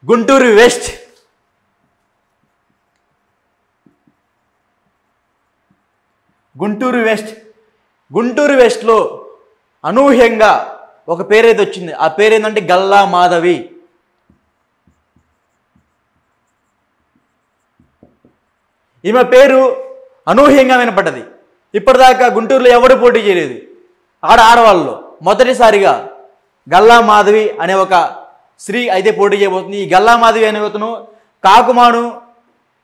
Guntur west. Guntur వెస్ట్లో అనూహ్యంగా ఒక పేరైతే వచ్చింది. ఆ పేరేంటంటే గల్లా మాధవి. ఈమె పేరు అనూహ్యంగా వినపడ్డది. ఇప్పటిదాకా గుంటూరులో ఎవరు పోటీ చేయలేదు. ఆడవాళ్ళలో మొదటిసారిగా గల్లా మాధవి అనే ఒక స్త్రీ అయితే పోటీ చేయబోతుంది. ఈ గల్లా మాధవి అనే అతను కాకుమాను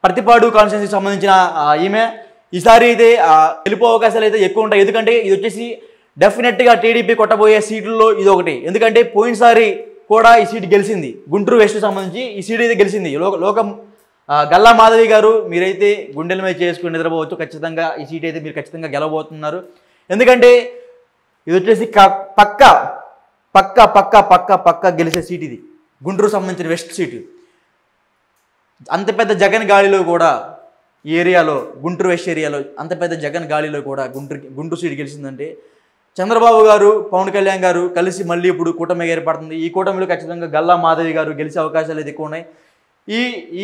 ప్రతిపాడు కాన్స్టిట్యున్సీకి సంబంధించిన ఈమె. ఈసారి అయితే గెలుపు అవకాశాలు అయితే ఎక్కువ ఉంటాయి. ఎందుకంటే ఇది వచ్చేసి డెఫినెట్గా టీడీపీ కొట్టబోయే సీట్లలో ఇది ఒకటి. ఎందుకంటే పోయినసారి కూడా ఈ సీట్ గెలిచింది. గుంటూరు వెస్ట్కి సంబంధించి ఈ సీట్ అయితే గెలిచింది. లోకం గల్లా మాధవి గారు మీరైతే గుండెల మీద చేసుకుని నిద్రపోవచ్చు. ఖచ్చితంగా ఈ సీట్ అయితే మీరు ఖచ్చితంగా గెలవబోతున్నారు. ఎందుకంటే ఇది వచ్చేసి పక్క గెలిచే సీట్ ఇది. గుంటూరు సంబంధించిన వెస్ట్ సీటు. అంత పెద్ద జగన్ గాలిలో కూడా ఈ ఏరియాలో గుంటూరు వెస్ట్ ఏరియాలో అంత పెద్ద జగన్ గాలిలో కూడా గుంటూరు సీట్ గెలిచిందంటే చంద్రబాబు గారు పవన్ కళ్యాణ్ గారు కలిసి మళ్ళీ ఇప్పుడు కూటమి ఏర్పడుతుంది. ఈ కూటమిలో ఖచ్చితంగా గల్లా మాధవి గారు గెలిచే అవకాశాలు అయితే ఎక్కువ ఉన్నాయి.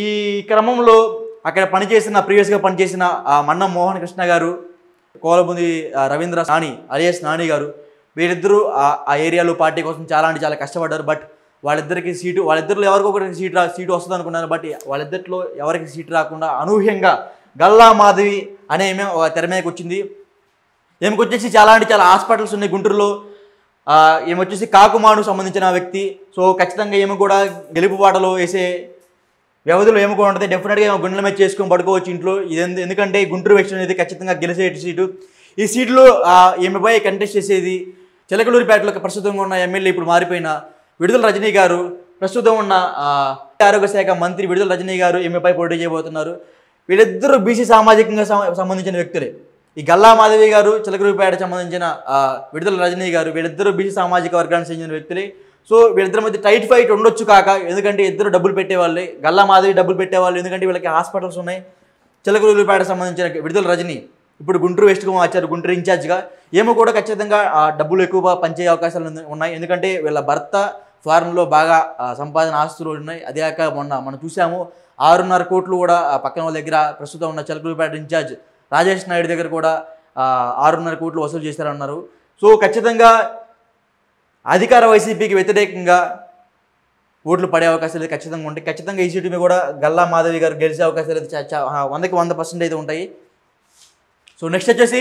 ఈ క్రమంలో అక్కడ ప్రీవియస్గా పనిచేసిన మన్నం మోహన్ కృష్ణ గారు, కోలబుంది రవీంద్ర నాని అలియాస్ నాని గారు, వీరిద్దరూ ఆ ఏరియాలో పార్టీ కోసం చాలా కష్టపడ్డారు. బట్ వాళ్ళిద్దరిలో ఎవరికో ఒకరికి సీటు వస్తుంది అనుకున్నారు. బట్ వాళ్ళిద్దరిలో ఎవరికి సీటు రాకుండా అనూహ్యంగా గల్లా మాధవి అనే తెర మీదకి వచ్చింది. ఏమికొచ్చేసి చాలా హాస్పిటల్స్ ఉన్నాయి గుంటూరులో. ఏమొచ్చేసి కాకుమాను సంబంధించిన వ్యక్తి. సో ఖచ్చితంగా ఏమో కూడా గెలుపు బాటలో వేసే వ్యవధిలో ఏమో కూడా ఉంటుంది. డెఫినెట్గా ఏమో గుండెల మీద చేసుకొని పడుకోవచ్చు ఇంట్లో. ఎందుకంటే గుంటూరు వెస్ట్ అనేది ఖచ్చితంగా గెలిచే సీటు. ఈ సీట్లో ఈమెపై కంటెస్ట్ చేసేది చిలకలూరిపేటలో ప్రస్తుతంగా ఉన్న ఎమ్మెల్యే ఇప్పుడు మారిపోయిన విడుదల రజనీ గారు, ప్రస్తుతం ఉన్న ఆరోగ్య శాఖ మంత్రి విడుదల రజనీ గారు ఈమెపై పోటీ చేయబోతున్నారు. వీళ్ళిద్దరూ బీసీ సామాజికంగా సంబంధించిన వ్యక్తులే. ఈ గల్లా మాధవి గారు, చిలకలూరిపేట సంబంధించిన విడుదల రజనీ గారు వీళ్ళిద్దరూ బీసీ సామాజిక వర్గానికి చెందిన వ్యక్తులే. సో వీళ్ళిద్దరి మధ్య టైట్ ఫైట్ ఉండొచ్చు కాక, ఎందుకంటే ఇద్దరు డబ్బులు పెట్టేవాళ్ళే. గల్లా మాధవి డబ్బులు పెట్టేవాళ్ళు, ఎందుకంటే వీళ్ళకి హాస్పిటల్స్ ఉన్నాయి. చిలకలూరిపేట సంబంధించిన విడుదల రజనీ ఇప్పుడు గుంటూరు వెస్ట్కు మార్చారు గుంటూరు ఇన్ఛార్జ్గా. ఏమో కూడా ఖచ్చితంగా డబ్బులు ఎక్కువ పంచే అవకాశాలు ఉన్నాయి. ఎందుకంటే వీళ్ళ భర్త ఫారెన్లో బాగా సంపాదన ఆస్తులు ఉన్నాయి. అదే కాక మనం చూసాము 6.5 కోట్లు కూడా పక్కన వాళ్ళ దగ్గర ప్రస్తుతం ఉన్న చిలకలూరిపేట ఇన్ఛార్జ్ రాజేష్ నాయుడు దగ్గర కూడా 6.5 కోట్లు వసూలు చేశారన్నారు. సో ఖచ్చితంగా అధికార వైసీపీకి వ్యతిరేకంగా ఓట్లు పడే అవకాశాలు ఖచ్చితంగా ఉంటాయి. ఖచ్చితంగా ఈ సీటు మీద కూడా గల్లా మాధవి గారు గెలిచే అవకాశాలు అయితే 100% అయితే ఉంటాయి. సో నెక్స్ట్ వచ్చేసి